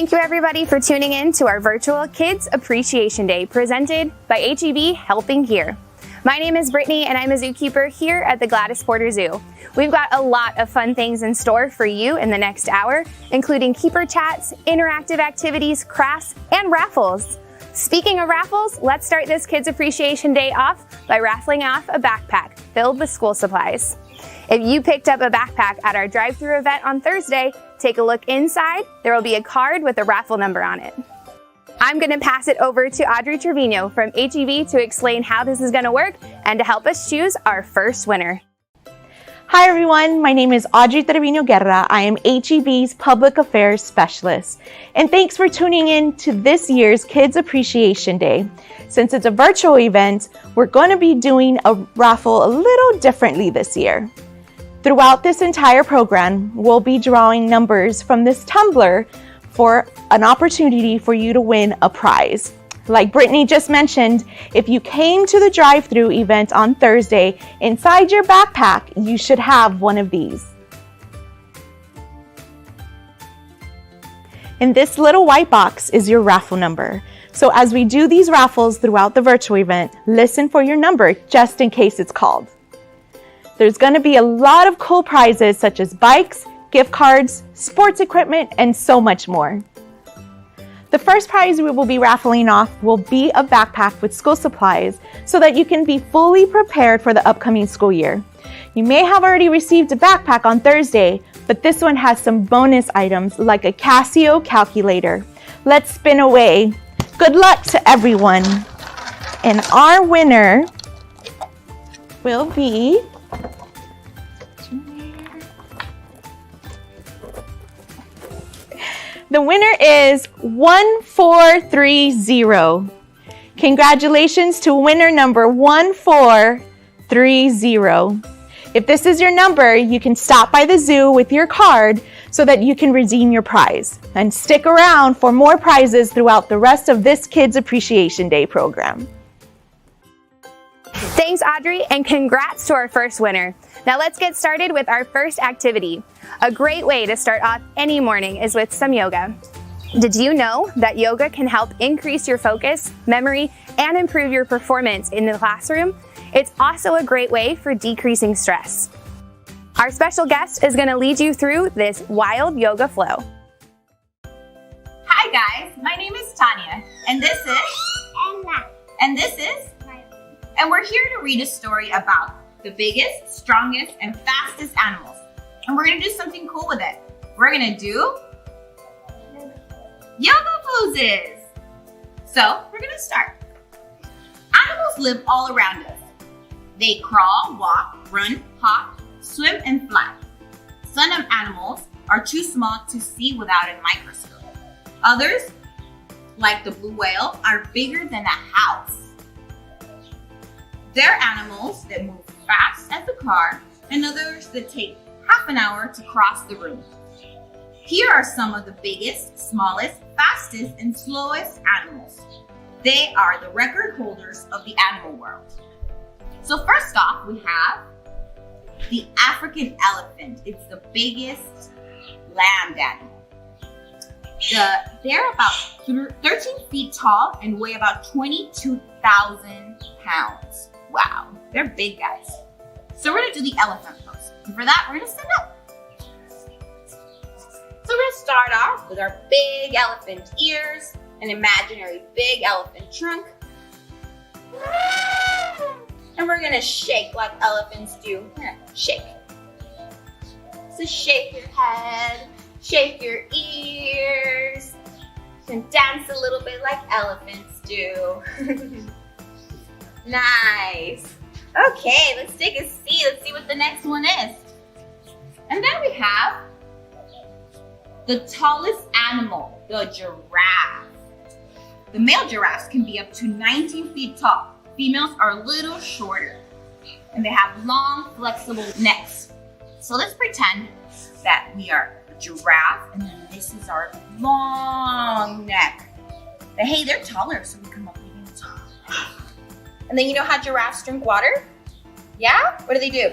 Thank you everybody for tuning in to our virtual Kids Appreciation Day presented by HEB Helping Here. My name is Brittany and I'm a zookeeper here at the Gladys Porter Zoo. We've got a lot of fun things in store for you in the next hour, including keeper chats, interactive activities, crafts, and raffles. Speaking of raffles, let's start this Kids Appreciation Day off by raffling off a backpack filled with school supplies. If you picked up a backpack at our drive-thru event on Thursday, take a look inside. There will be a card with a raffle number on it. I'm going to pass it over to Audrey Trevino from HEB to explain how this is going to work and to help us choose our first winner. Hi everyone, my name is Audrey Trevino Guerra. I am HEB's Public Affairs Specialist. And thanks for tuning in to this year's Kids Appreciation Day. Since it's a virtual event, we're going to be doing a raffle a little differently this year. Throughout this entire program, we'll be drawing numbers from this tumbler for an opportunity for you to win a prize. Like Brittany just mentioned, if you came to the drive-thru event on Thursday, inside your backpack, you should have one of these. In this little white box is your raffle number. So as we do these raffles throughout the virtual event, listen for your number just in case it's called. There's going to be a lot of cool prizes such as bikes, gift cards, sports equipment, and so much more. The first prize we will be raffling off will be a backpack with school supplies so that you can be fully prepared for the upcoming school year. You may have already received a backpack on Thursday, but this one has some bonus items like a Casio calculator. Let's spin away. Good luck to everyone. And our winner will be the winner is 1430. Congratulations to winner number 1430. If this is your number, you can stop by the zoo with your card so that you can redeem your prize. And stick around for more prizes throughout the rest of this Kids Appreciation Day program. Thanks, Audrey, and congrats to our first winner. Now let's get started with our first activity. A great way to start off any morning is with some yoga. Did you know that yoga can help increase your focus, memory, and improve your performance in the classroom? It's also a great way for decreasing stress. Our special guest is going to lead you through this wild yoga flow. Hi guys, my name is Tanya, and this is Emma, and this is and we're here to read a story about the biggest, strongest, and fastest animals. And we're gonna do something cool with it. We're gonna do yoga poses. So we're gonna start. Animals live all around us. They crawl, walk, run, hop, swim, and fly. Some animals are too small to see without a microscope. Others, like the blue whale, are bigger than a house. There are animals that move fast as a car and others that take half an hour to cross the room. Here are some of the biggest, smallest, fastest, and slowest animals. They are the record holders of the animal world. So first off, we have the African elephant. It's the biggest land animal. They're about 13 feet tall and weigh about 22,000 pounds. Wow, they're big guys. So we're gonna do the elephant pose. And for that, we're gonna stand up. So we're gonna start off with our big elephant ears, an imaginary big elephant trunk. And we're gonna shake like elephants do. Here, shake. So shake your head, shake your ears. You can dance a little bit like elephants do. Nice. Okay, let's take a seat. Let's see what the next one is. And then we have the tallest animal, the giraffe. The male giraffes can be up to 19 feet tall. Females are a little shorter. And they have long, flexible necks. So let's pretend that we are a giraffe and then this is our long neck. But hey, they're taller, so we come up even taller. And then you know how giraffes drink water? Yeah? What do? Yeah,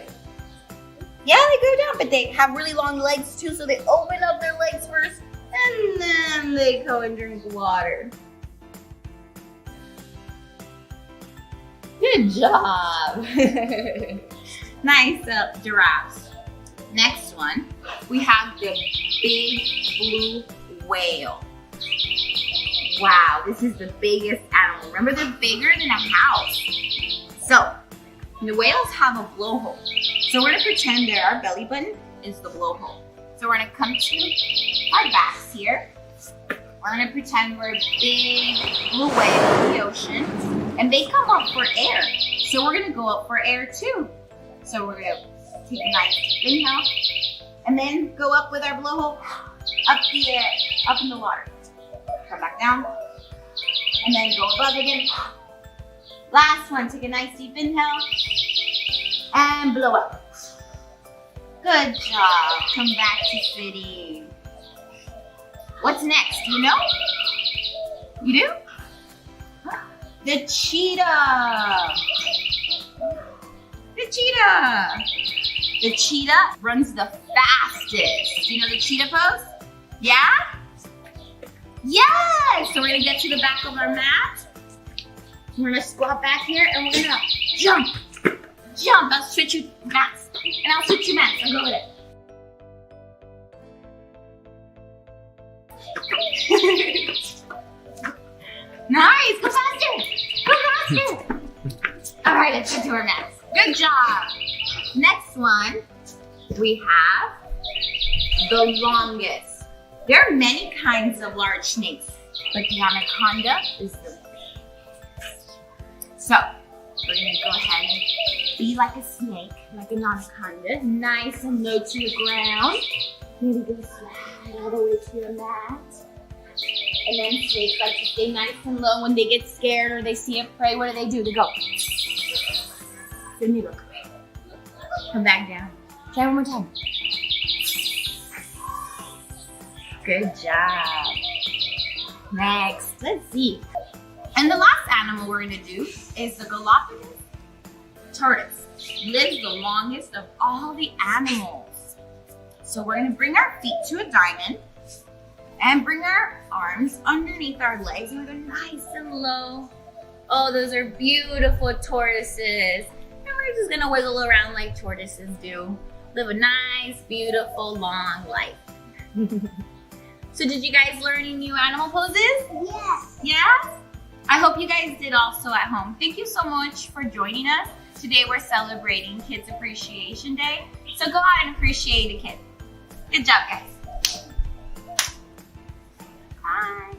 they go down, but they have really long legs too, so they open up their legs first, and then they go and drink water. Good job. Nice giraffes. Next one, we have the big blue whale. Wow, this is the biggest animal. Remember, they're bigger than a house. So, the whales have a blowhole. So we're gonna pretend that our belly button is the blowhole. So we're gonna come to our backs here. We're gonna pretend we're a big blue whale in the ocean. And they come up for air. So we're gonna go up for air too. So we're gonna take a nice deep inhale. And then go up with our blowhole, up the air, up in the water. Come back down. And then go above again. Last one, take a nice deep inhale. And blow up. Good job. Come back to sitting. What's next? Do you know? You do? The cheetah. The cheetah. The cheetah runs the fastest. Do you know the cheetah pose? Yeah? Yes! So we're gonna get to the back of our mat. We're gonna squat back here and we're gonna jump. Jump. I'll switch you mats. And I'll switch you mats. I'll go with it. Nice. Go faster. Go faster. All right, let's get to our mats. Good job. Next one, we have the longest. There are many kinds of large snakes, but the anaconda is the biggest. So, we're gonna go ahead and be like a snake, like an anaconda, nice and low to the ground. Maybe go slide all the way to your mat. And then snakes like to stay nice and low when they get scared or they see a prey. What do? They go. Then you look. Come back down. Try one more time. Good job. Next, let's see. And the last animal we're gonna do is the Galapagos tortoise. Lives the longest of all the animals. So we're gonna bring our feet to a diamond and bring our arms underneath our legs and we're nice and low. Oh, those are beautiful tortoises. And we're just gonna wiggle around like tortoises do. Live a nice, beautiful, long life. So did you guys learn any new animal poses? Yes. Yeah? I hope you guys did also at home. Thank you so much for joining us. Today we're celebrating Kids Appreciation Day. So go out and appreciate a kid. Good job, guys. Bye.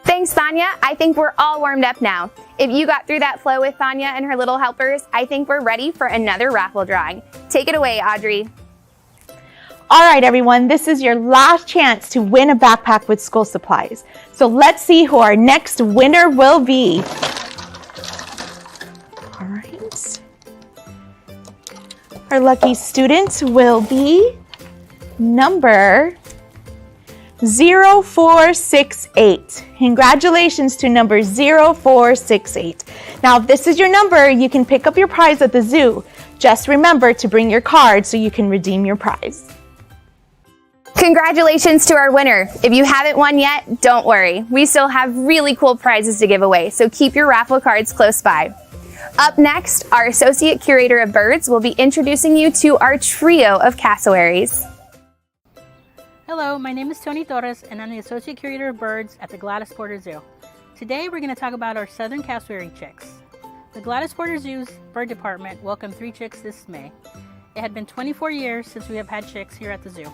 Thanks, Thanya. I think we're all warmed up now. If you got through that flow with Thanya and her little helpers, I think we're ready for another raffle drawing. Take it away, Audrey. All right, everyone, this is your last chance to win a backpack with school supplies. So let's see who our next winner will be. All right. Our lucky student will be number 0468. Congratulations to number 0468. Now, if this is your number, you can pick up your prize at the zoo. Just remember to bring your card so you can redeem your prize. Congratulations to our winner. If you haven't won yet, don't worry. We still have really cool prizes to give away, so keep your raffle cards close by. Up next, our Associate Curator of Birds will be introducing you to our trio of cassowaries. Hello, my name is Tony Torres, and I'm the Associate Curator of Birds at the Gladys Porter Zoo. Today, we're going to talk about our southern cassowary chicks. The Gladys Porter Zoo's bird department welcomed 3 chicks this May. It had been 24 years since we have had chicks here at the zoo.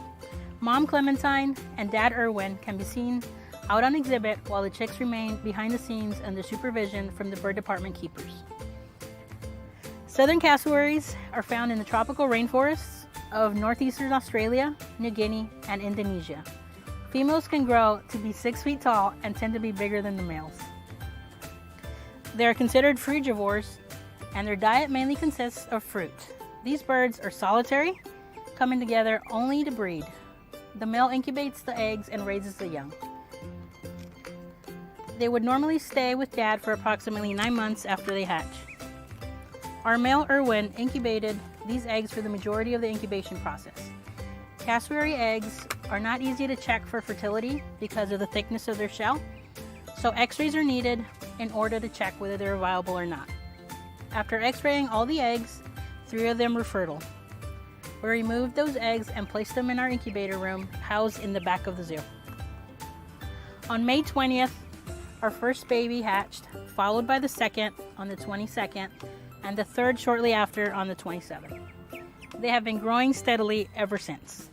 Mom Clementine and Dad Irwin can be seen out on exhibit while the chicks remain behind the scenes under supervision from the bird department keepers. Southern cassowaries are found in the tropical rainforests of northeastern Australia, New Guinea, and Indonesia. Females can grow to be 6 feet tall and tend to be bigger than the males. They are considered frugivores, and their diet mainly consists of fruit. These birds are solitary, coming together only to breed. The male incubates the eggs and raises the young. They would normally stay with dad for approximately 9 months after they hatch. Our male Irwin incubated these eggs for the majority of the incubation process. Cassowary eggs are not easy to check for fertility because of the thickness of their shell, so x-rays are needed in order to check whether they're viable or not. After x-raying all the eggs, 3 of them were fertile. We removed those eggs and placed them in our incubator room, housed in the back of the zoo. On May 20th, our first baby hatched, followed by the second on the 22nd, and the third shortly after on the 27th. They have been growing steadily ever since.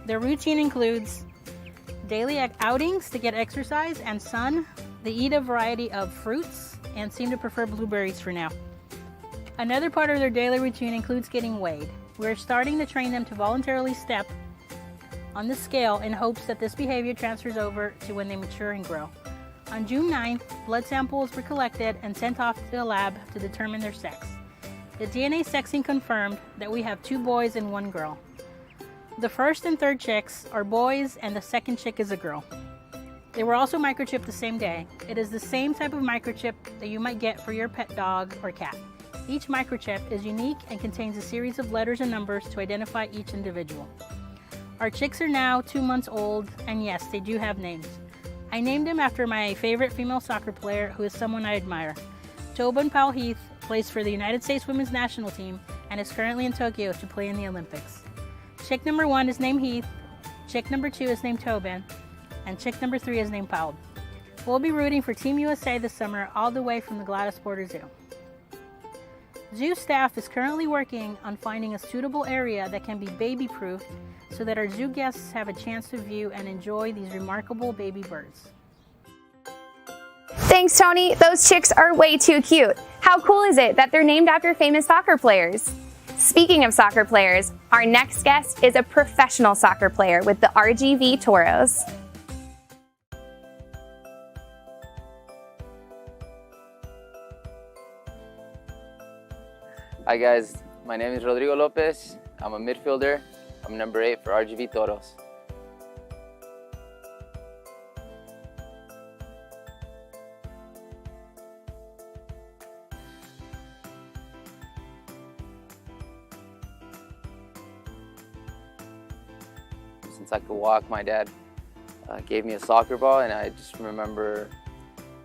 Their routine includes daily outings to get exercise and sun. They eat a variety of fruits and seem to prefer blueberries for now. Another part of their daily routine includes getting weighed. We're starting to train them to voluntarily step on the scale in hopes that this behavior transfers over to when they mature and grow. On June 9th, blood samples were collected and sent off to the lab to determine their sex. The DNA sexing confirmed that we have 2 boys and 1 girl. The first and third chicks are boys and the second chick is a girl. They were also microchipped the same day. It is the same type of microchip that you might get for your pet dog or cat. Each microchip is unique and contains a series of letters and numbers to identify each individual. Our chicks are now 2 months old, and yes, they do have names. I named them after my favorite female soccer player, who is someone I admire. Tobin Powell Heath plays for the United States Women's National Team and is currently in Tokyo to play in the Olympics. Chick number 1 is named Heath, chick number 2 is named Tobin, and chick number 3 is named Powell. We'll be rooting for Team USA this summer all the way from the Gladys Porter Zoo. Zoo staff is currently working on finding a suitable area that can be baby-proofed so that our zoo guests have a chance to view and enjoy these remarkable baby birds. Thanks, Tony. Those chicks are way too cute. How cool is it that they're named after famous soccer players? Speaking of soccer players, our next guest is a professional soccer player with the RGV Toros. Hi guys, my name is Rodrigo Lopez. I'm a midfielder. I'm number 8 for RGV Toros. Since I could walk, my dad gave me a soccer ball, and I just remember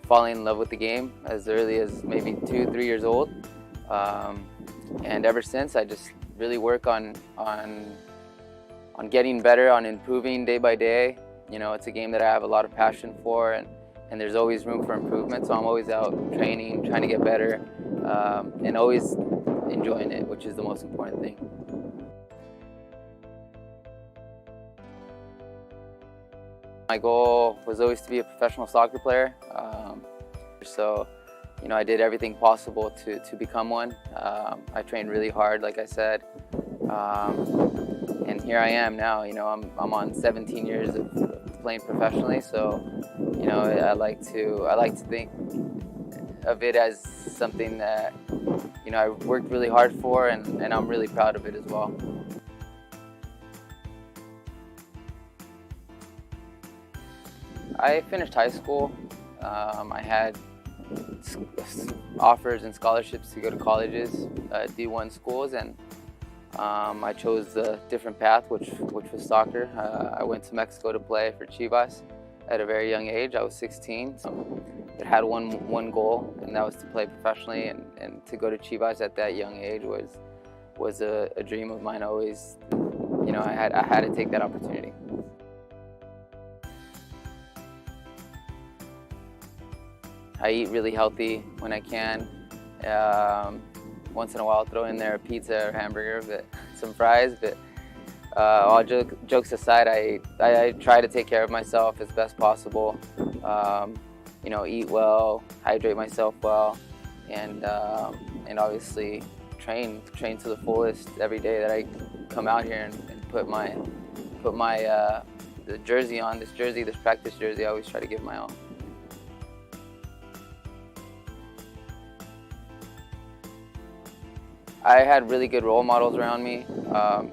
falling in love with the game as early as maybe 2-3 years old. And ever since, I just really work on getting better, on improving day by day. You know, it's a game that I have a lot of passion for, and there's always room for improvement. So I'm always out training, trying to get better, and always enjoying it, which is the most important thing. My goal was always to be a professional soccer player. So, you know, I did everything possible to become one. I trained really hard, like I said, and here I am now. You know, I'm on 17 years of playing professionally. So, you know, I like to think of it as something that, you know, I worked really hard for, and I'm really proud of it as well. I finished high school. I had offers and scholarships to go to colleges, D1 schools, and I chose a different path, which was soccer. I went to Mexico to play for Chivas at a very young age. I was 16. So it had one goal, and that was to play professionally, and to go to Chivas at that young age was a dream of mine. Always, you know, I had to take that opportunity. I eat really healthy when I can. Once in a while I'll throw in there a pizza or hamburger, but some fries. But all jokes aside, I try to take care of myself as best possible. You know, eat well, hydrate myself well, and obviously train to the fullest every day that I come out here and put my the jersey on. This practice jersey, I always try to give my all. I had really good role models around me,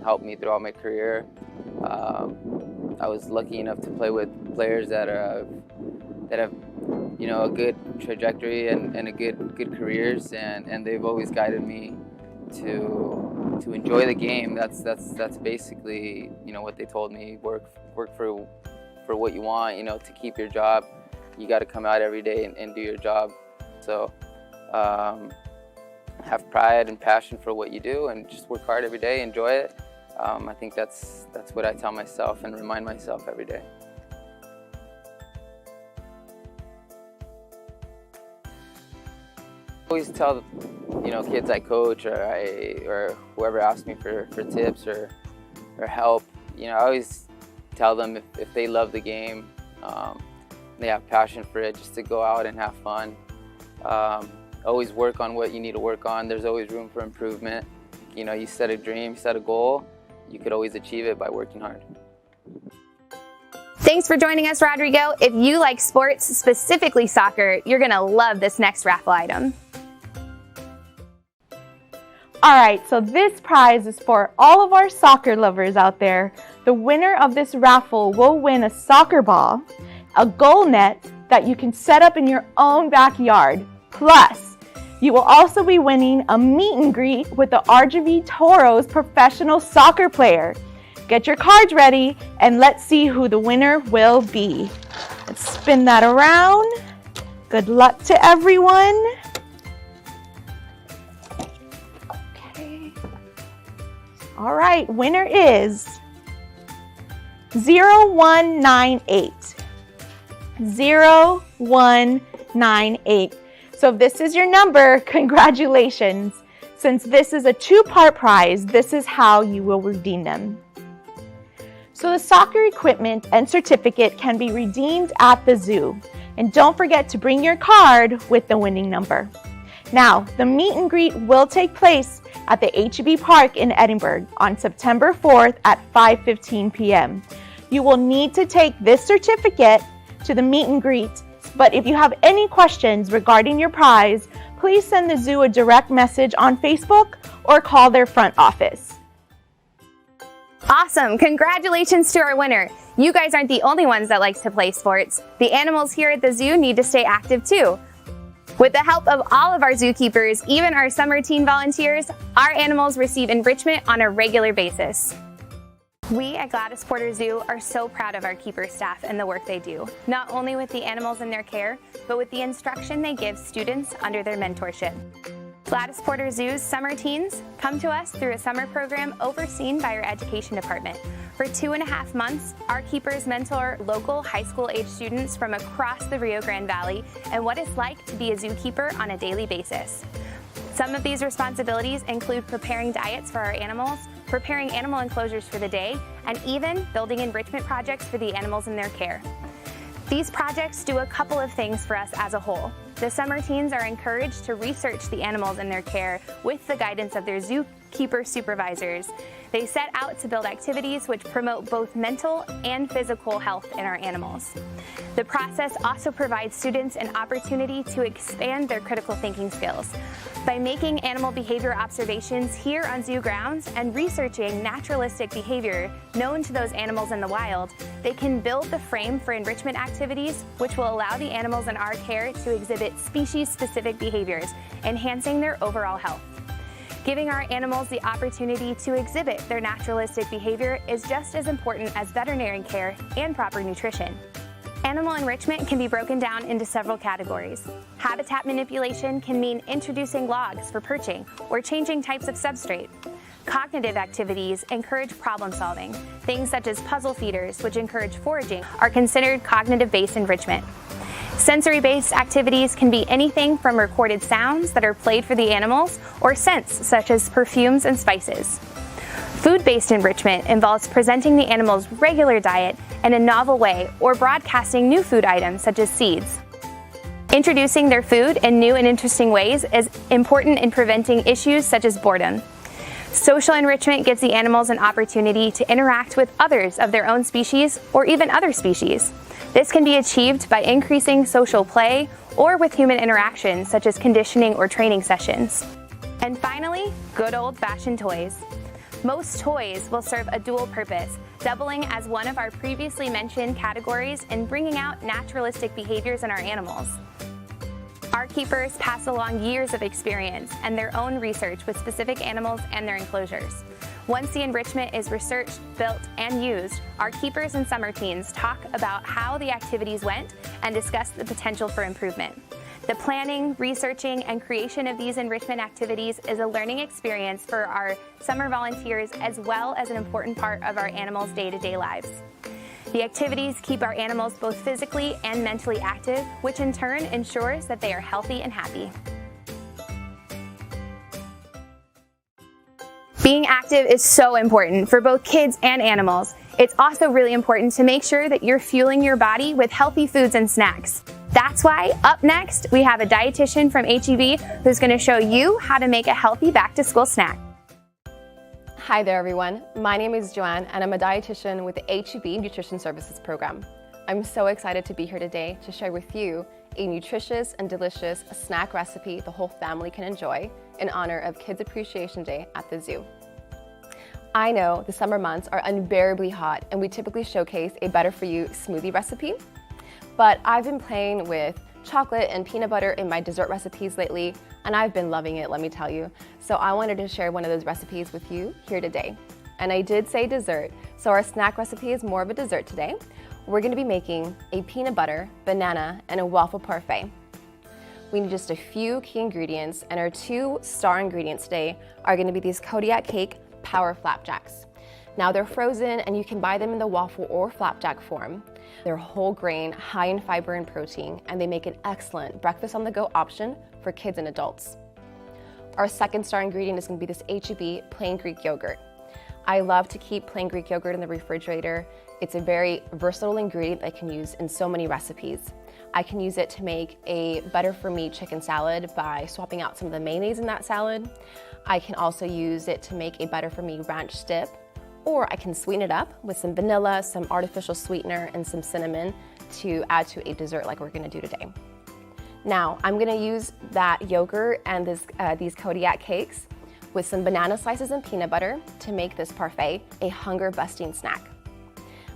helped me throughout my career. I was lucky enough to play with players that have, you know, a good trajectory and a good careers, and they've always guided me to to enjoy the game. That's basically, you know, what they told me. Work for what you want, you know, to keep your job. You got to come out every day and do your job. So have pride and passion for what you do, and just work hard every day, enjoy it. I think that's what I tell myself and remind myself every day. I always tell, you know, kids I coach or whoever asks me for tips or help, you know, I always tell them if they love the game, they have passion for it, just to go out and have fun. Always work on what you need to work on. There's always room for improvement. You know, you set a dream, set a goal, you could always achieve it by working hard. Thanks for joining us, Rodrigo. If you like sports, specifically soccer, you're gonna love this next raffle item. All right, so this prize is for all of our soccer lovers out there. The winner of this raffle will win a soccer ball, a goal net that you can set up in your own backyard. Plus, you will also be winning a meet and greet with the RGV Toros professional soccer player. Get your cards ready and let's see who the winner will be. Let's spin that around. Good luck to everyone. Okay. All right, winner is 0198. 0198. So if this is your number, congratulations. Since this is a two-part prize, this is how you will redeem them. So the soccer equipment and certificate can be redeemed at the zoo. And don't forget to bring your card with the winning number. Now, the meet and greet will take place at the HEB Park in Edinburgh on September 4th at 5:15 p.m. You will need to take this certificate to the meet and greet. But if you have any questions regarding your prize, please send the zoo a direct message on Facebook or call their front office. Awesome! Congratulations to our winner. You guys aren't the only ones that likes to play sports. The animals here at the zoo need to stay active too. With the help of all of our zookeepers, even our summer teen volunteers, our animals receive enrichment on a regular basis. We at Gladys Porter Zoo are so proud of our keeper staff and the work they do, not only with the animals in their care, but with the instruction they give students under their mentorship. Gladys Porter Zoo's summer teens come to us through a summer program overseen by our education department. For 2.5 months, our keepers mentor local high school age students from across the Rio Grande Valley and what it's like to be a zookeeper on a daily basis. Some of these responsibilities include preparing diets for our animals, preparing animal enclosures for the day, and even building enrichment projects for the animals in their care. These projects do a couple of things for us as a whole. The summer teens are encouraged to research the animals in their care with the guidance of their zookeeper supervisors. They set out to build activities which promote both mental and physical health in our animals. The process also provides students an opportunity to expand their critical thinking skills. By making animal behavior observations here on zoo grounds and researching naturalistic behavior known to those animals in the wild, they can build the frame for enrichment activities which will allow the animals in our care to exhibit species-specific behaviors, enhancing their overall health. Giving our animals the opportunity to exhibit their naturalistic behavior is just as important as veterinary care and proper nutrition. Animal enrichment can be broken down into several categories. Habitat manipulation can mean introducing logs for perching or changing types of substrate. Cognitive activities encourage problem solving. Things such as puzzle feeders, which encourage foraging, are considered cognitive-based enrichment. Sensory-based activities can be anything from recorded sounds that are played for the animals or scents such as perfumes and spices. Food-based enrichment involves presenting the animal's regular diet in a novel way or broadcasting new food items such as seeds. Introducing their food in new and interesting ways is important in preventing issues such as boredom. Social enrichment gives the animals an opportunity to interact with others of their own species or even other species. This can be achieved by increasing social play or with human interaction such as conditioning or training sessions. And finally, good old-fashioned toys. Most toys will serve a dual purpose, doubling as one of our previously mentioned categories in bringing out naturalistic behaviors in our animals. Our keepers pass along years of experience and their own research with specific animals and their enclosures. Once the enrichment is researched, built, and used, our keepers and summer teens talk about how the activities went and discuss the potential for improvement. The planning, researching, and creation of these enrichment activities is a learning experience for our summer volunteers as well as an important part of our animals' day-to-day lives. The activities keep our animals both physically and mentally active, which in turn ensures that they are healthy and happy. Being active is so important for both kids and animals. It's also really important to make sure that you're fueling your body with healthy foods and snacks. That's why up next, we have a dietitian from HEB who's going to show you how to make a healthy back-to-school snack. Hi there everyone, my name is Joanne and I'm a dietitian with the HEB Nutrition Services Program. I'm so excited to be here today to share with you a nutritious and delicious snack recipe the whole family can enjoy in honor of Kids Appreciation Day at the zoo. I know the summer months are unbearably hot and we typically showcase a better for you smoothie recipe, but I've been playing with chocolate and peanut butter in my dessert recipes lately, and I've been loving it, let me tell you. So I wanted to share one of those recipes with you here today. And I did say dessert, so our snack recipe is more of a dessert today. We're gonna be making a peanut butter, banana, and a waffle parfait. We need just a few key ingredients, and our 2 star ingredients today are gonna be these Kodiak Cake Power Flapjacks. Now they're frozen and you can buy them in the waffle or flapjack form. They're whole grain, high in fiber and protein, and they make an excellent breakfast on the go option for kids and adults. Our 2nd star ingredient is going to be this HEB plain Greek yogurt. I love to keep plain Greek yogurt in the refrigerator. It's a very versatile ingredient that I can use in so many recipes. I can use it to make a better for me chicken salad by swapping out some of the mayonnaise in that salad. I can also use it to make a better for me ranch dip, or I can sweeten it up with some vanilla, some artificial sweetener, and some cinnamon to add to a dessert like we're gonna do today. Now, I'm gonna use that yogurt and these Kodiak cakes with some banana slices and peanut butter to make this parfait a hunger-busting snack.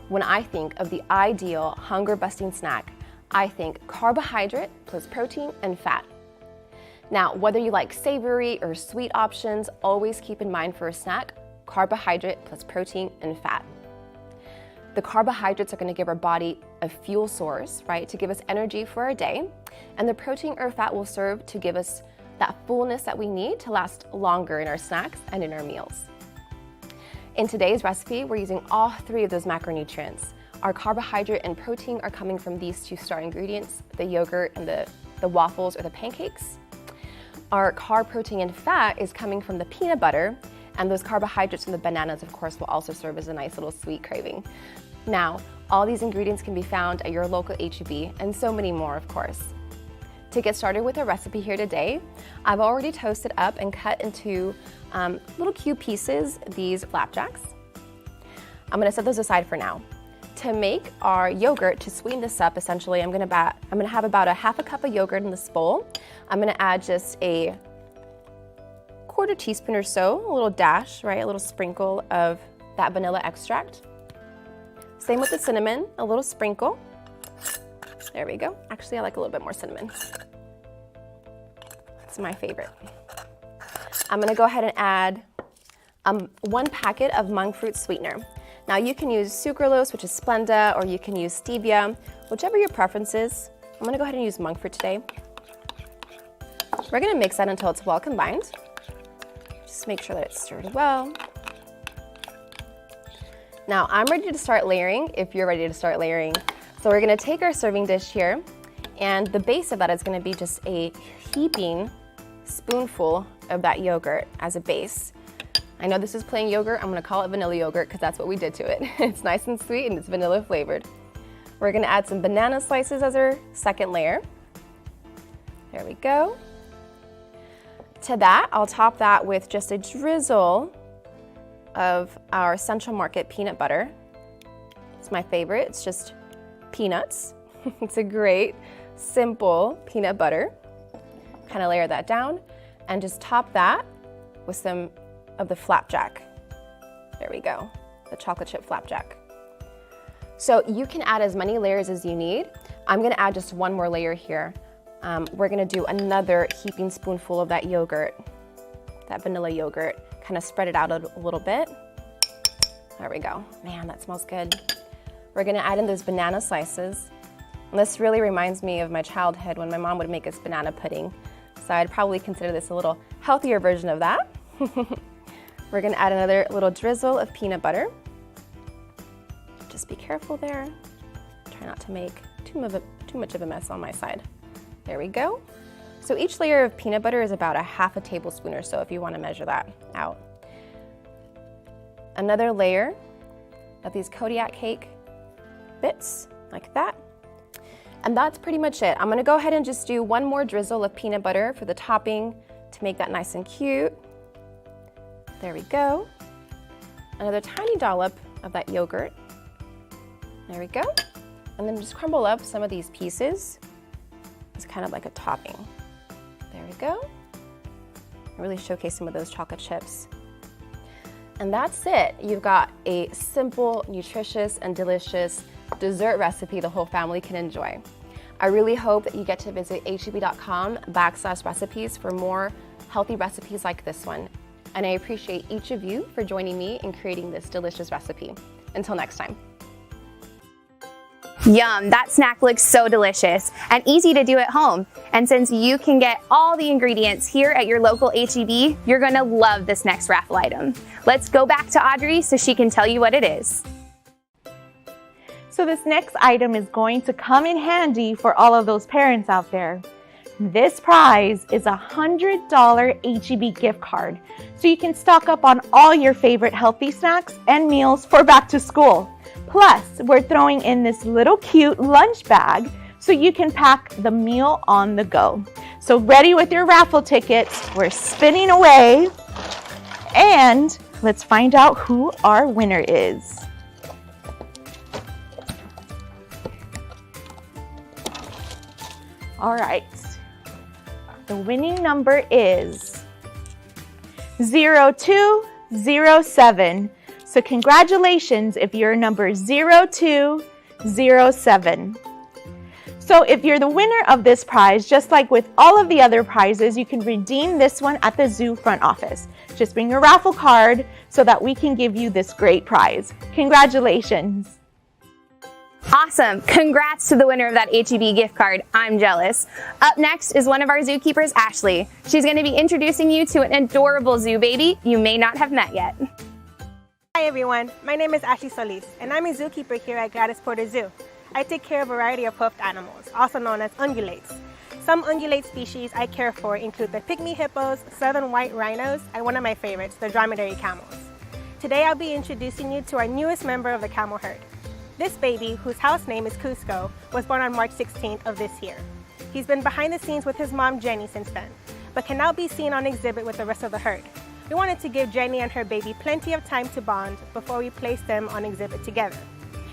When I think of the ideal hunger-busting snack, I think carbohydrate plus protein and fat. Now, whether you like savory or sweet options, always keep in mind for a snack, carbohydrate plus protein and fat. The carbohydrates are going to give our body a fuel source, right, to give us energy for our day, and the protein or fat will serve to give us that fullness that we need to last longer in our snacks and in our meals. In today's recipe, we're using all 3 of those macronutrients. Our carbohydrate and protein are coming from these 2 star ingredients, the yogurt and the waffles or the pancakes. Our carb, protein, and fat is coming from the peanut butter, and those carbohydrates from the bananas, of course, will also serve as a nice little sweet craving. Now, all these ingredients can be found at your local HEB, and so many more, of course. To get started with our recipe here today, I've already toasted up and cut into little cube pieces these flapjacks. I'm gonna set those aside for now. To make our yogurt, to sweeten this up, essentially, I'm gonna have about a half a cup of yogurt in this bowl. I'm gonna add just a 1/4 teaspoon or so, a little dash, right, a little sprinkle of that vanilla extract. Same with the cinnamon, a little sprinkle. There we go. Actually, I like a little bit more cinnamon. It's my favorite. I'm gonna go ahead and add 1 packet of monk fruit sweetener. Now you can use sucralose, which is Splenda, or you can use stevia, whichever your preference is. I'm gonna go ahead and use monk fruit today. We're gonna mix that until it's well combined. Just make sure that it's stirred well. Now I'm ready to start layering if you're ready to start layering. So we're gonna take our serving dish here, and the base of that is gonna be just a heaping spoonful of that yogurt as a base. I know this is plain yogurt, I'm gonna call it vanilla yogurt because that's what we did to it. It's nice and sweet and it's vanilla flavored. We're gonna add some banana slices as our 2nd layer. There we go. To that, I'll top that with just a drizzle of our Central Market peanut butter. It's my favorite, it's just peanuts. It's a great, simple peanut butter. Kind of layer that down and just top that with some of the flapjack. There we go, the chocolate chip flapjack. So you can add as many layers as you need. I'm gonna add just 1 more layer here we're gonna do another heaping spoonful of that yogurt, that vanilla yogurt. Kind of spread it out a little bit. There we go. Man, that smells good. We're gonna add in those banana slices. And this really reminds me of my childhood when my mom would make us banana pudding. So I'd probably consider this a little healthier version of that. We're gonna add another little drizzle of peanut butter. Just be careful there. Try not to make too much of a mess on my side. There we go. So each layer of peanut butter is about a half a tablespoon or so if you want to measure that out. Another layer of these Kodiak cake bits, like that. And that's pretty much it. I'm gonna go ahead and just do one more drizzle of peanut butter for the topping to make that nice and cute. There we go. Another tiny dollop of that yogurt. There we go. And then just crumble up some of these pieces. It's kind of like a topping. There we go. Really showcase some of those chocolate chips. And that's it. You've got a simple, nutritious, and delicious dessert recipe the whole family can enjoy. I really hope that you get to visit heb.com/recipes for more healthy recipes like this one. And I appreciate each of you for joining me in creating this delicious recipe. Until next time. Yum, that snack looks so delicious and easy to do at home. And since you can get all the ingredients here at your local HEB, you're gonna love this next raffle item. Let's go back to Audrey so she can tell you what it is. So this next item is going to come in handy for all of those parents out there. This prize is a $100 HEB gift card, so you can stock up on all your favorite healthy snacks and meals for back to school. Plus, we're throwing in this little cute lunch bag so you can pack the meal on the go. So ready with your raffle tickets, we're spinning away, and let's find out who our winner is. All right, the winning number is 0207. So congratulations if you're number 0207. So if you're the winner of this prize, just like with all of the other prizes, you can redeem this one at the zoo front office. Just bring your raffle card so that we can give you this great prize. Congratulations. Awesome. Congrats to the winner of that HEB gift card. I'm jealous. Up next is one of our zookeepers, Ashley. She's going to be introducing you to an adorable zoo baby you may not have met yet. Hi everyone, my name is Ashley Solis and I'm a zookeeper here at Gladys Porter Zoo. I take care of a variety of hoofed animals, also known as ungulates. Some ungulate species I care for include the pygmy hippos, southern white rhinos, and one of my favorites, the dromedary camels. Today I'll be introducing you to our newest member of the camel herd. This baby, whose house name is Cusco, was born on March 16th of this year. He's been behind the scenes with his mom Jenny since then, but can now be seen on exhibit with the rest of the herd. We wanted to give Jenny and her baby plenty of time to bond before we placed them on exhibit together.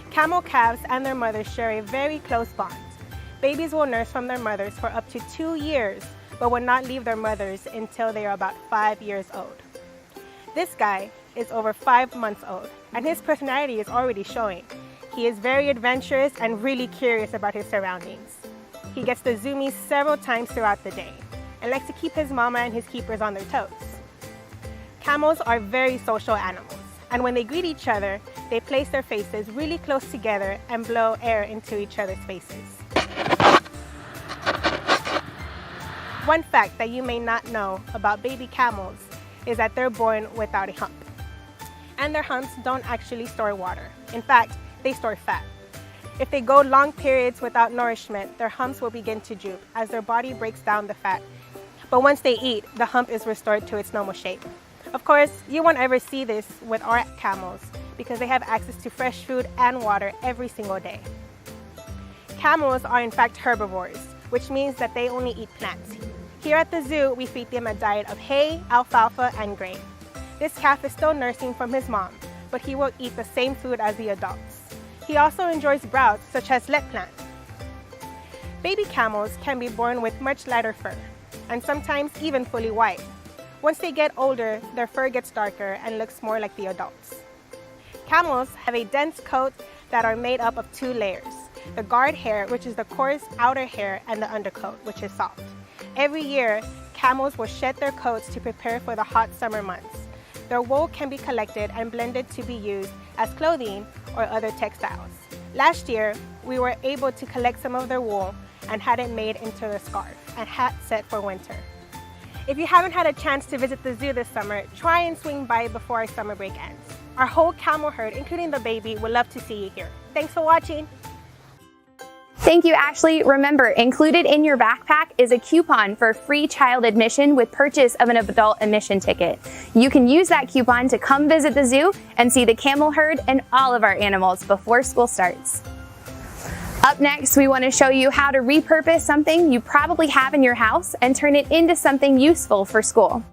Camel calves and their mothers share a very close bond. Babies will nurse from their mothers for up to 2 years, but will not leave their mothers until they are about 5 years old. This guy is over 5 months old, and his personality is already showing. He is very adventurous and really curious about his surroundings. He gets the zoomies several times throughout the day, and likes to keep his mama and his keepers on their toes. Camels are very social animals, and when they greet each other, they place their faces really close together and blow air into each other's faces. One fact that you may not know about baby camels is that they're born without a hump. And their humps don't actually store water. In fact, they store fat. If they go long periods without nourishment, their humps will begin to droop as their body breaks down the fat. But once they eat, the hump is restored to its normal shape. Of course, you won't ever see this with our camels because they have access to fresh food and water every single day. Camels are in fact herbivores, which means that they only eat plants. Here at the zoo, we feed them a diet of hay, alfalfa, and grain. This calf is still nursing from his mom, but he will eat the same food as the adults. He also enjoys browse, such as let plant. Baby camels can be born with much lighter fur, and sometimes even fully white. Once they get older, their fur gets darker and looks more like the adults. Camels have a dense coat that are made up of 2 layers. the guard hair, which is the coarse outer hair, and the undercoat, which is soft. Every year, camels will shed their coats to prepare for the hot summer months. Their wool can be collected and blended to be used as clothing or other textiles. Last year, we were able to collect some of their wool and had it made into a scarf and hat set for winter. If you haven't had a chance to visit the zoo this summer, try and swing by before our summer break ends. Our whole camel herd, including the baby, would love to see you here. Thanks for watching. Thank you, Ashley. Remember, included in your backpack is a coupon for free child admission with purchase of an adult admission ticket. You can use that coupon to come visit the zoo and see the camel herd and all of our animals before school starts. Up next, we want to show you how to repurpose something you probably have in your house and turn it into something useful for school.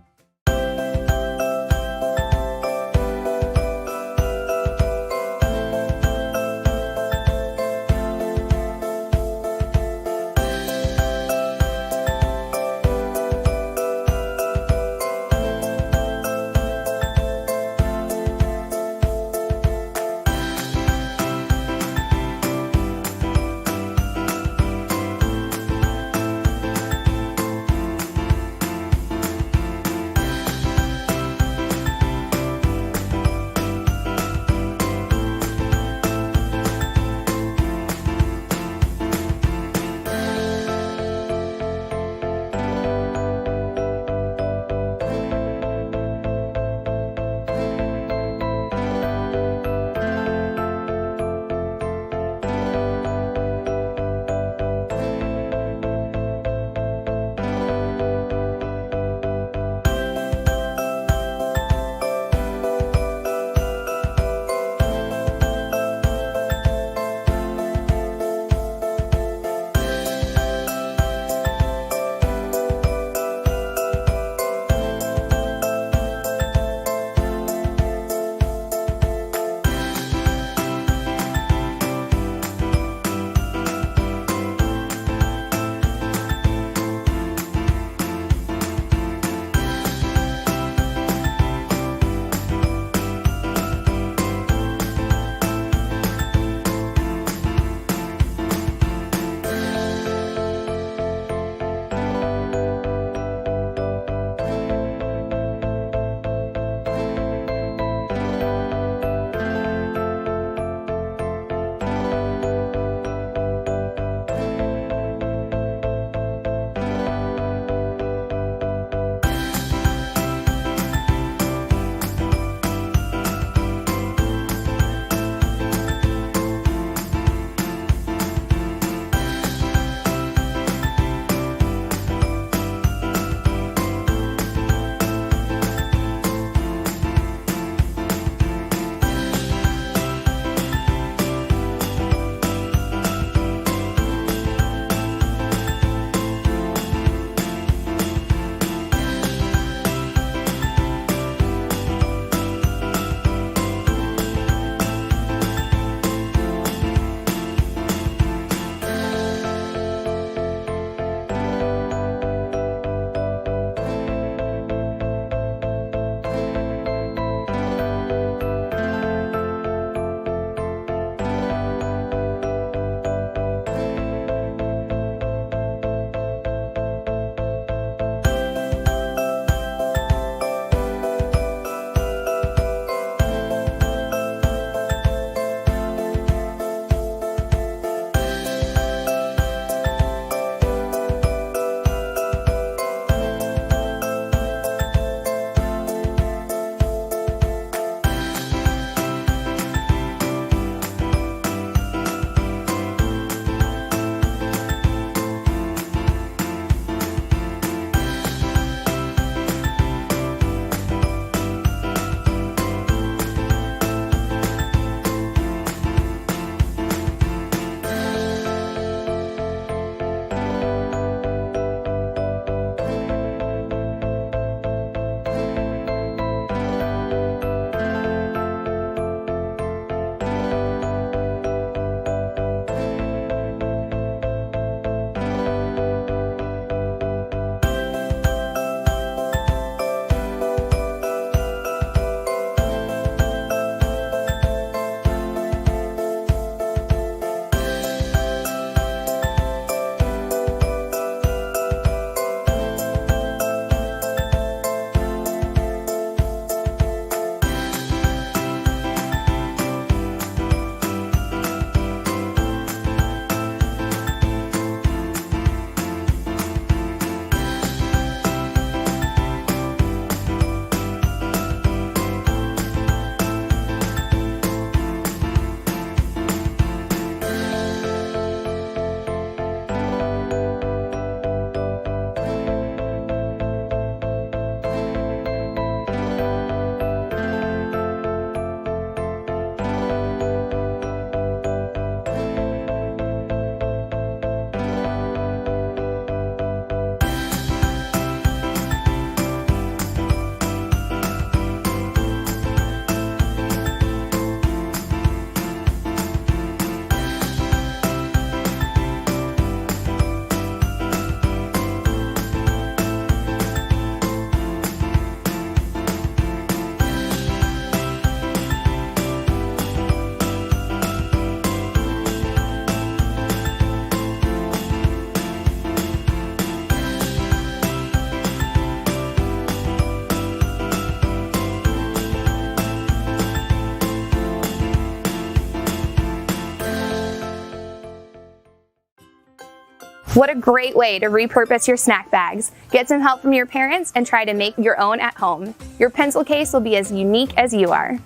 What a great way to repurpose your snack bags. Get some help from your parents and try to make your own at home. Your pencil case will be as unique as you are.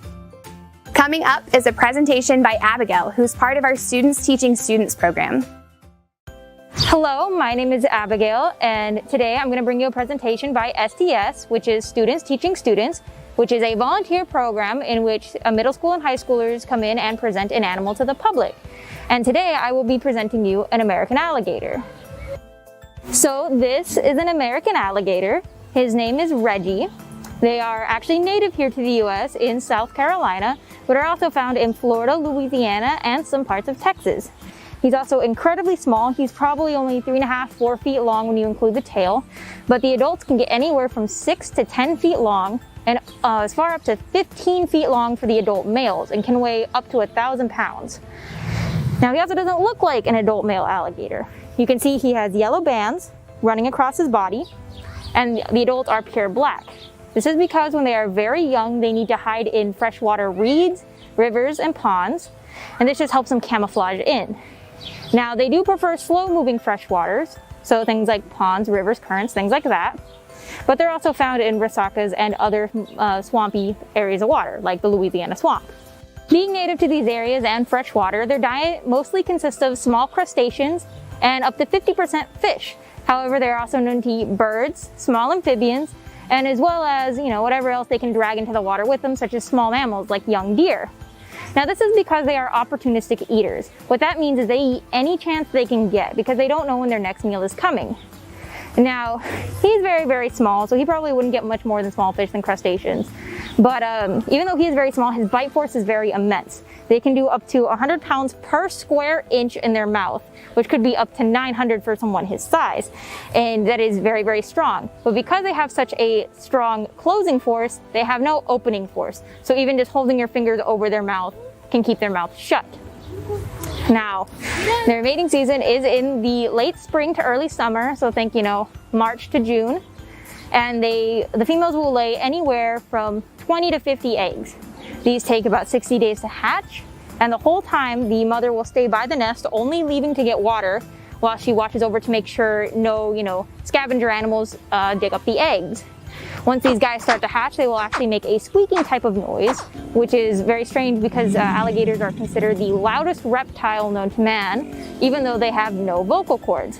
Coming up is a presentation by Abigail, who's part of our Students Teaching Students program. Hello, my name is Abigail, and today I'm going to bring you a presentation by STS, which is Students Teaching Students, which is a volunteer program in which middle school and high schoolers come in and present an animal to the public. And today I will be presenting you an American alligator. So this is an American alligator. His name is Reggie. They are actually native here to the US in South Carolina, but are also found in Florida, Louisiana, and some parts of Texas. He's also incredibly small. He's probably only 3.5 to 4 feet long when you include the tail, but the adults can get anywhere from 6 to 10 feet long and as far up to 15 feet long for the adult males, and can weigh up to 1,000 pounds. Now he also doesn't look like an adult male alligator. You can see he has yellow bands running across his body, and the adults are pure black. This is because when they are very young, they need to hide in freshwater reeds, rivers, and ponds, and this just helps them camouflage in. Now they do prefer slow-moving freshwaters, so things like ponds, rivers, currents, things like that. But they're also found in resacas and other swampy areas of water, like the Louisiana swamp. Being native to these areas and freshwater, their diet mostly consists of small crustaceans and up to 50% fish. However, they're also known to eat birds, small amphibians, and as well as, whatever else they can drag into the water with them, such as small mammals like young deer. Now this is because they are opportunistic eaters. What that means is they eat any chance they can get because they don't know when their next meal is coming. Now, he's very, very small, so he probably wouldn't get much more than small fish than crustaceans. But even though he is very small, his bite force is very immense. They can do up to 100 pounds per square inch in their mouth, which could be up to 900 for someone his size. And that is very, very strong. But because they have such a strong closing force, they have no opening force. So even just holding your fingers over their mouth can keep their mouth shut. Now, their mating season is in the late spring to early summer, so think, March to June. And the females will lay anywhere from 20 to 50 eggs. These take about 60 days to hatch, and the whole time the mother will stay by the nest, only leaving to get water while she watches over to make sure no, scavenger animals dig up the eggs. Once these guys start to hatch, they will actually make a squeaking type of noise, which is very strange because alligators are considered the loudest reptile known to man, even though they have no vocal cords.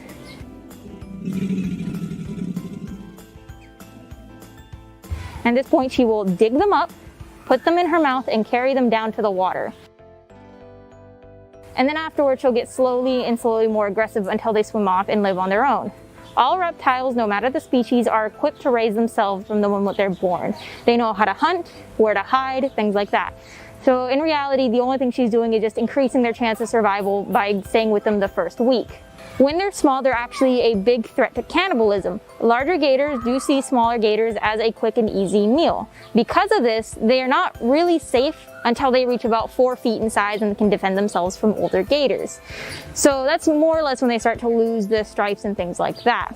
At this point, she will dig them up, put them in her mouth, and carry them down to the water. And then afterwards, she'll get slowly more aggressive until they swim off and live on their own. All reptiles, no matter the species, are equipped to raise themselves from the moment they're born. They know how to hunt, where to hide, things like that. So in reality, the only thing she's doing is just increasing their chance of survival by staying with them the first week. When they're small, they're actually a big threat to cannibalism. Larger gators do see smaller gators as a quick and easy meal. Because of this, they are not really safe until they reach about 4 feet in size and can defend themselves from older gators. So that's more or less when they start to lose the stripes and things like that.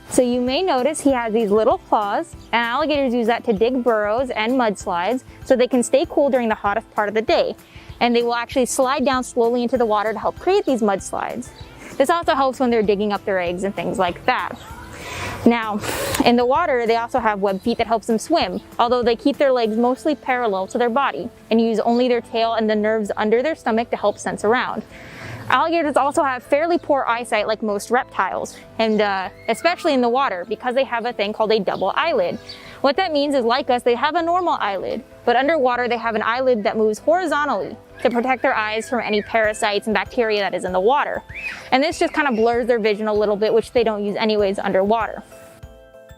So you may notice he has these little claws, and alligators use that to dig burrows and mudslides so they can stay cool during the hottest part of the day. And they will actually slide down slowly into the water to help create these mudslides. This also helps when they're digging up their eggs and things like that. Now, in the water, they also have web feet that helps them swim, although they keep their legs mostly parallel to their body and use only their tail and the nerves under their stomach to help sense around. Alligators also have fairly poor eyesight like most reptiles, and especially in the water because they have a thing called a double eyelid. What that means is, like us, they have a normal eyelid, but underwater they have an eyelid that moves horizontally to protect their eyes from any parasites and bacteria that is in the water. And this just kind of blurs their vision a little bit, which they don't use anyways underwater.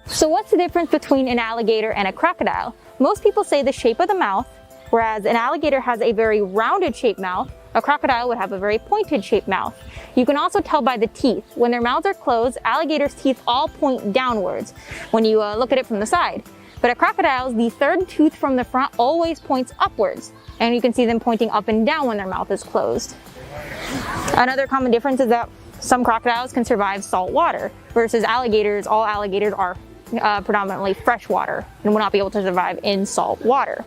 So what's the difference between an alligator and a crocodile? Most people say the shape of the mouth, whereas an alligator has a very rounded shaped mouth, a crocodile would have a very pointed shaped mouth. You can also tell by the teeth. When their mouths are closed, alligators' teeth all point downwards when you look at it from the side. But at crocodiles, the third tooth from the front always points upwards, and you can see them pointing up and down when their mouth is closed. Another common difference is that some crocodiles can survive salt water, versus alligators, all alligators are predominantly freshwater and will not be able to survive in salt water.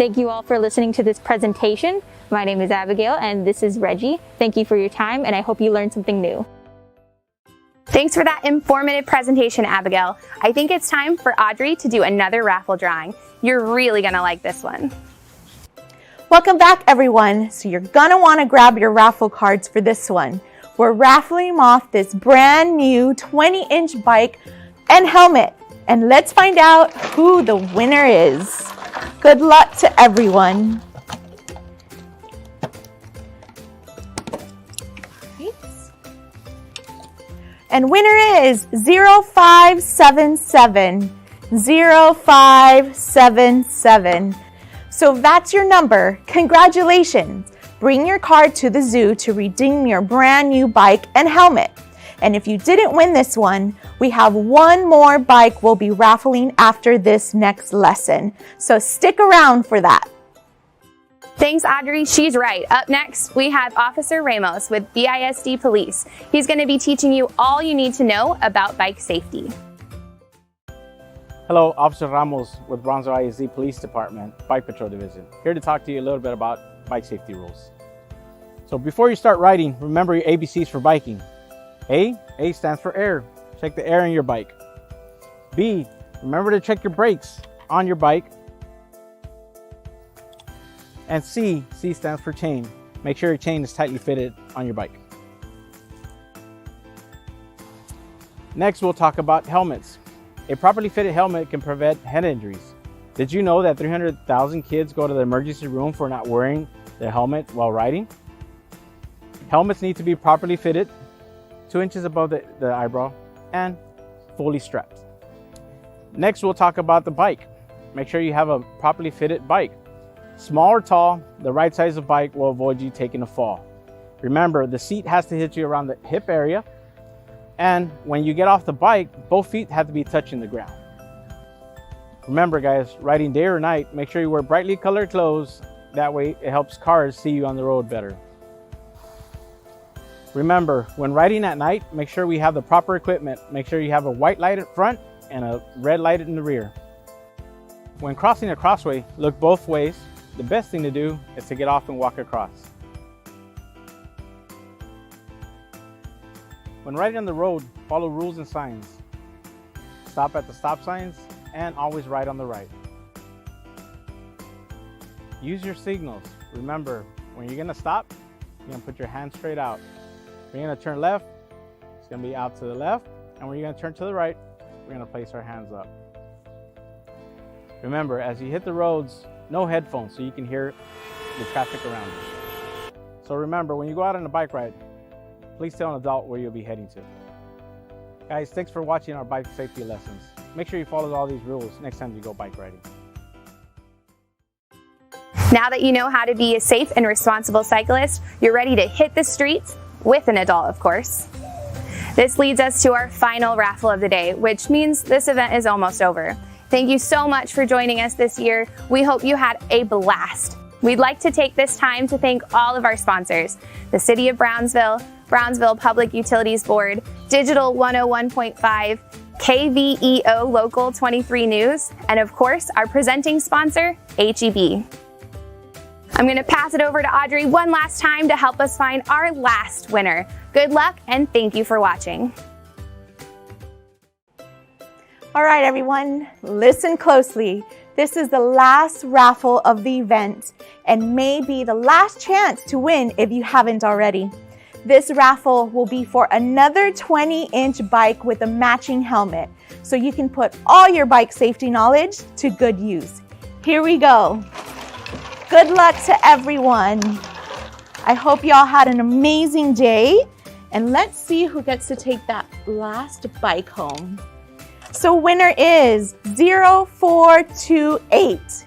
Thank you all for listening to this presentation. My name is Abigail and this is Reggie. Thank you for your time and I hope you learned something new. Thanks for that informative presentation, Abigail. I think it's time for Audrey to do another raffle drawing. You're really gonna like this one. Welcome back, everyone. So you're gonna wanna grab your raffle cards for this one. We're raffling off this brand new 20-inch bike and helmet. And let's find out who the winner is. Good luck to everyone. And winner is 0577. 0577. So that's your number. Congratulations. Bring your card to the zoo to redeem your brand new bike and helmet. And if you didn't win this one, we have one more bike we'll be raffling after this next lesson. So stick around for that. Thanks, Audrey. She's right. Up next, we have Officer Ramos with BISD Police. He's going to be teaching you all you need to know about bike safety. Hello, Officer Ramos with Bronzo ISD Police Department, Bike Patrol Division. Here to talk to you a little bit about bike safety rules. So before you start riding, remember your ABCs for biking. A stands for air. Check the air in your bike. B, remember to check your brakes on your bike. And C stands for chain. Make sure your chain is tightly fitted on your bike. Next, we'll talk about helmets. A properly fitted helmet can prevent head injuries. Did you know that 300,000 kids go to the emergency room for not wearing their helmet while riding? Helmets need to be properly fitted, 2 inches above the eyebrow, and fully strapped. Next, we'll talk about the bike. Make sure you have a properly fitted bike. Small or tall, the right size of bike will avoid you taking a fall. Remember, the seat has to hit you around the hip area, and when you get off the bike, both feet have to be touching the ground. Remember guys, riding day or night, make sure you wear brightly colored clothes. That way it helps cars see you on the road better. Remember, when riding at night, make sure we have the proper equipment. Make sure you have a white light in front and a red light in the rear. When crossing a crossway, look both ways. The best thing to do is to get off and walk across. When riding on the road, follow rules and signs. Stop at the stop signs and always ride on the right. Use your signals. Remember, when you're gonna stop, you're gonna put your hand straight out. When you're gonna turn left, it's gonna be out to the left. And when you're gonna turn to the right, we're gonna place our hands up. Remember, as you hit the roads, no headphones so you can hear the traffic around you. So remember, when you go out on a bike ride, please tell an adult where you'll be heading to. Guys, thanks for watching our bike safety lessons. Make sure you follow all these rules next time you go bike riding. Now that you know how to be a safe and responsible cyclist, you're ready to hit the streets with an adult, of course. This leads us to our final raffle of the day, which means this event is almost over. Thank you so much for joining us this year. We hope you had a blast. We'd like to take this time to thank all of our sponsors, the City of Brownsville, Brownsville Public Utilities Board, Digital 101.5, KVEO Local 23 News, and of course, our presenting sponsor, HEB. I'm gonna pass it over to Audrey one last time to help us find our last winner. Good luck and thank you for watching. All right, everyone, listen closely. This is the last raffle of the event and may be the last chance to win if you haven't already. This raffle will be for another 20-inch bike with a matching helmet, so you can put all your bike safety knowledge to good use. Here we go. Good luck to everyone. I hope y'all had an amazing day, and let's see who gets to take that last bike home. So winner is 0428.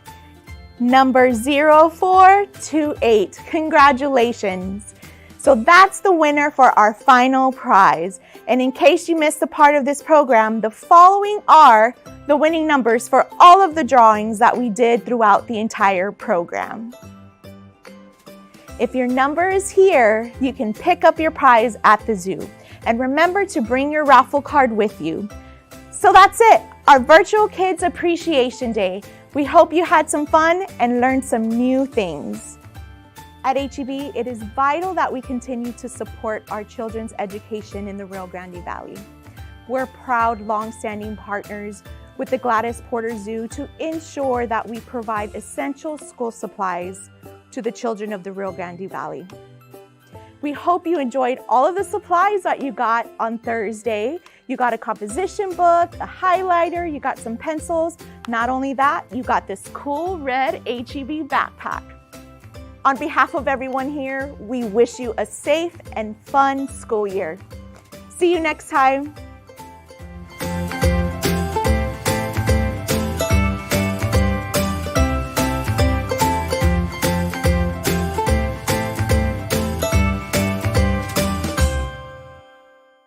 Number 0428. Congratulations. So that's the winner for our final prize. And in case you missed a part of this program, the following are the winning numbers for all of the drawings that we did throughout the entire program. If your number is here, you can pick up your prize at the zoo. And remember to bring your raffle card with you. So that's it, our Virtual Kids Appreciation Day. We hope you had some fun and learned some new things. At HEB, it is vital that we continue to support our children's education in the Rio Grande Valley. We're proud, long-standing partners with the Gladys Porter Zoo to ensure that we provide essential school supplies to the children of the Rio Grande Valley. We hope you enjoyed all of the supplies that you got on Thursday. You got a composition book, a highlighter, you got some pencils. Not only that, you got this cool red HEB backpack. On behalf of everyone here, we wish you a safe and fun school year. See you next time.